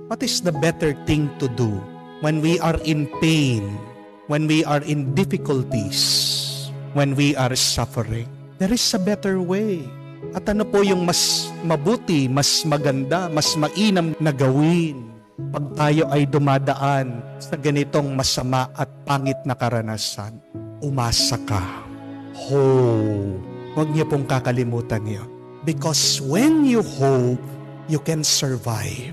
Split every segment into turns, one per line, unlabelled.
What is the better thing to do when we are in pain, when we are in difficulties, when we are suffering? There is a better way. At ano po yung mas mabuti, mas maganda, mas mainam na gawin pag tayo ay dumadaan sa ganitong masama at pangit na karanasan? Umasa ka. Huwag niyo pong kakalimutan yun. Because when you hope, you can survive.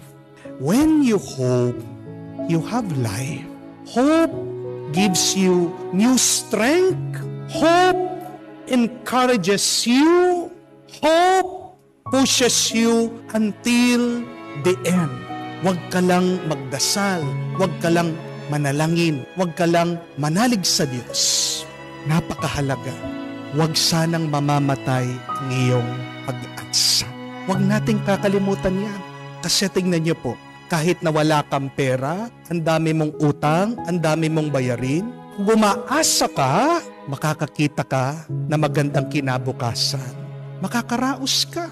When you hope, you have life. Hope gives you new strength. Hope encourages you. Hope pushes you until the end. Huwag ka lang magdasal. Huwag ka lang manalangin. Huwag ka lang manalig sa Diyos. Napakahalaga. Huwag sanang mamamatay ang iyong pag-asa. Huwag nating kakalimutan yan. Kasi tingnan niyo po, kahit na wala kang pera, ang dami mong utang, ang dami mong bayarin, kung umaasa ka, makakakita ka na magandang kinabukasan. Makakaraos ka.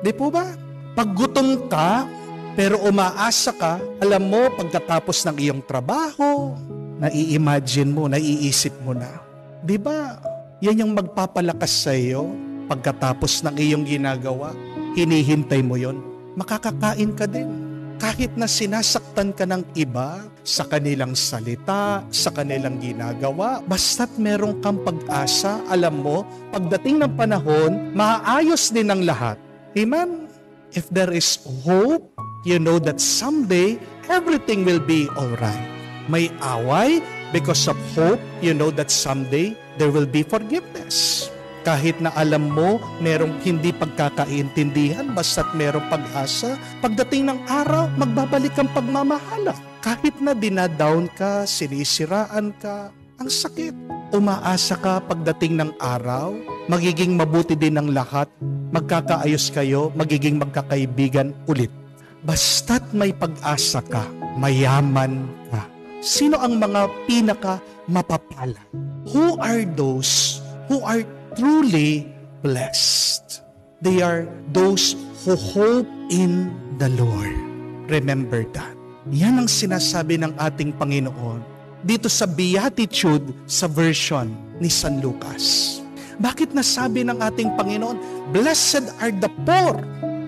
Di po ba? Pag gutom ka, pero umaasa ka, alam mo, pagkatapos ng iyong trabaho, nai-imagine mo, naiisip mo na. Di ba? Yan yung magpapalakas sa iyo. Pagkatapos ng iyong ginagawa, hinihintay mo yon. Makakakain ka din. Kahit na sinasaktan ka ng iba sa kanilang salita, sa kanilang ginagawa, basta't meron kang pag-asa, alam mo, pagdating ng panahon, maayos din ang lahat. Amen? If there is hope, you know that someday, everything will be alright. May away, because of hope, you know that someday, there will be forgiveness. Kahit na alam mo, merong hindi pagkakaintindihan, basta't merong pag-asa, pagdating ng araw, magbabalik ang pagmamahala. Kahit na dinadown ka, sinisiraan ka, ang sakit. Umaasa ka pagdating ng araw, magiging mabuti din ang lahat, magkakaayos kayo, magiging magkakaibigan ulit. Basta't may pag-asa ka, mayaman ka. Sino ang mga pinaka mapapala? Who are those who are truly blessed? They are those who hope in the Lord. Remember that. Yan ang sinasabi ng ating Panginoon dito sa Beatitude sa version ni San Lucas. Bakit nasabi ng ating Panginoon, blessed are the poor?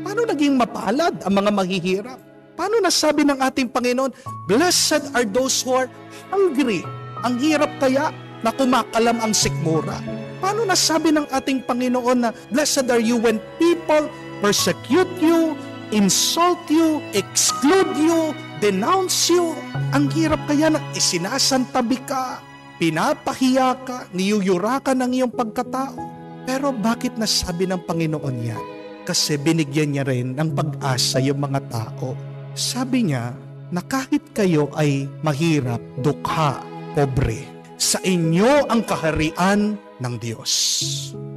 Paano naging mapalad ang mga mahihirap? Paano nasabi ng ating Panginoon, blessed are those who are hungry? Ang hirap kaya na kumakalam ang sikmura. Paano nasabi ng ating Panginoon na blessed are you when people persecute you, insult you, exclude you, denounce you? Ang hirap kaya na isinasantabi ka, pinapahiya ka, niyuyurakan ng iyong pagkatao. Pero bakit nasabi ng Panginoon yan? Kasi binigyan niya rin ng pag-asa yung mga tao. Sabi niya na kahit kayo ay mahirap, dukha, pobre, sa inyo ang kaharian ng Diyos.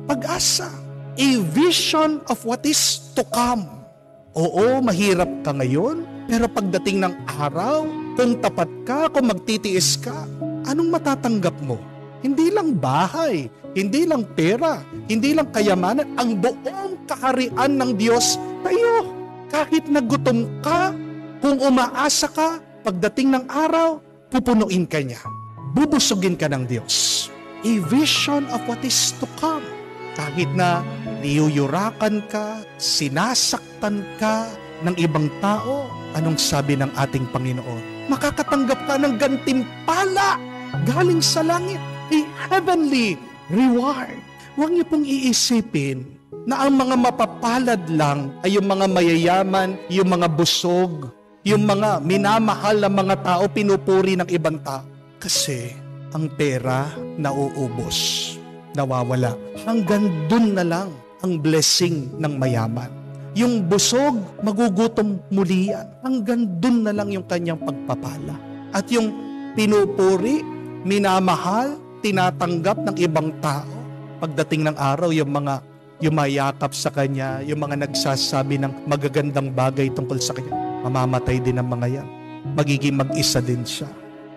Pag-asa. A vision of what is to come. Oo, mahirap ka ngayon, pero pagdating ng araw, kung tapat ka, kung magtitiis ka, anong matatanggap mo? Hindi lang bahay, hindi lang pera, hindi lang kayamanan, ang buong kaharian ng Diyos tayo. Kahit nagutom ka, kung umaasa ka, pagdating ng araw, pupunuin ka niya. Bubusugin ka ng Diyos. A vision of what is to come. Kahit na niyuyurakan ka, sinasaktan ka ng ibang tao, anong sabi ng ating Panginoon? Makakatanggap ka ng gantimpala galing sa langit. A heavenly reward. Huwag niyo pong iisipin na ang mga mapapalad lang ay yung mga mayayaman, yung mga busog, yung mga minamahal na mga tao, pinupuri ng ibang tao. Kasi ang pera nauubos, nawawala. Hanggang dun na lang ang blessing ng mayaman. Yung busog, magugutom muli yan. Hanggang dun na lang yung kanyang pagpapala. At yung pinupuri, minamahal, tinatanggap ng ibang tao, pagdating ng araw, yung mga yumayakap sa kanya, yung mga nagsasabi ng magagandang bagay tungkol sa kanya, mamamatay din ang mga yan. Magiging mag-isa din siya.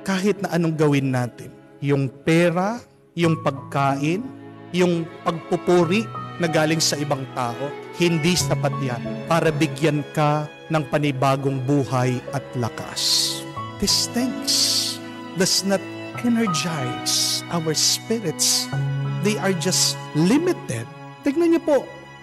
Kahit na anong gawin natin, yung pera, yung pagkain, yung pagpupuri na galing sa ibang tao, hindi sapat yan para bigyan ka ng panibagong buhay at lakas. These things does not energize our spirits. They are just limited. Tignan niyo po,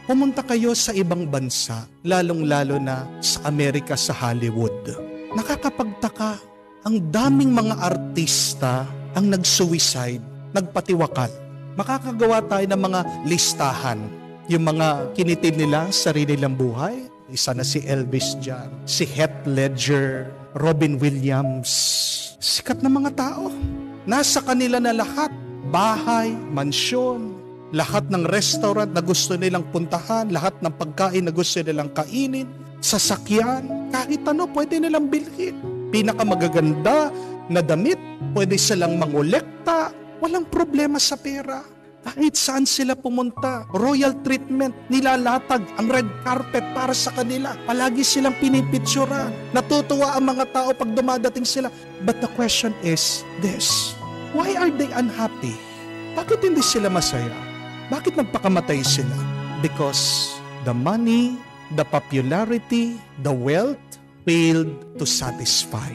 pumunta kayo sa ibang bansa, lalong-lalo na sa Amerika, sa Hollywood. Nakakapagtaka, ang daming mga artista ang nag-suicide, nagpatiwakal. Makakagawa tayo ng mga listahan. Yung mga kinitid nila, sarili nilang buhay. Isa na si Elvis dyan, si Heath Ledger, Robin Williams. Sikat na mga tao. Nasa kanila na lahat. Bahay, mansyon, lahat ng restaurant na gusto nilang puntahan, lahat ng pagkain na gusto nilang kainin, sasakyan, kahit ano pwede nilang bilhin. Pinakamagaganda na damit, pwede silang mangolekta, walang problema sa pera. Kahit saan sila pumunta, royal treatment, nilalatag ang red carpet para sa kanila. Palagi silang pinipitsura. Natutuwa ang mga tao pag dumadating sila. But the question is this, why are they unhappy? Bakit hindi sila masaya? Bakit nagpakamatay sila? Because the money, the popularity, the wealth failed to satisfy.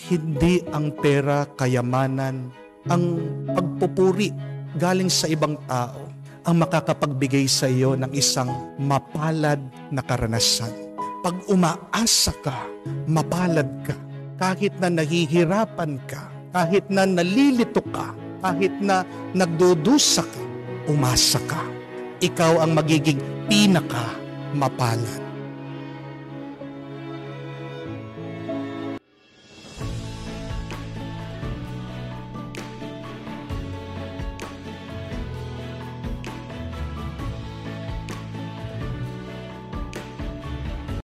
Hindi ang pera, kayamanan, ang pagpupuri galing sa ibang tao ang makakapagbigay sa iyo ng isang mapalad na karanasan. Pag umaasa ka, mapalad ka. Kahit na nahihirapan ka, kahit na nalilito ka, kahit na nagdudusa ka, umasa ka. Ikaw ang magiging pinaka mapalad.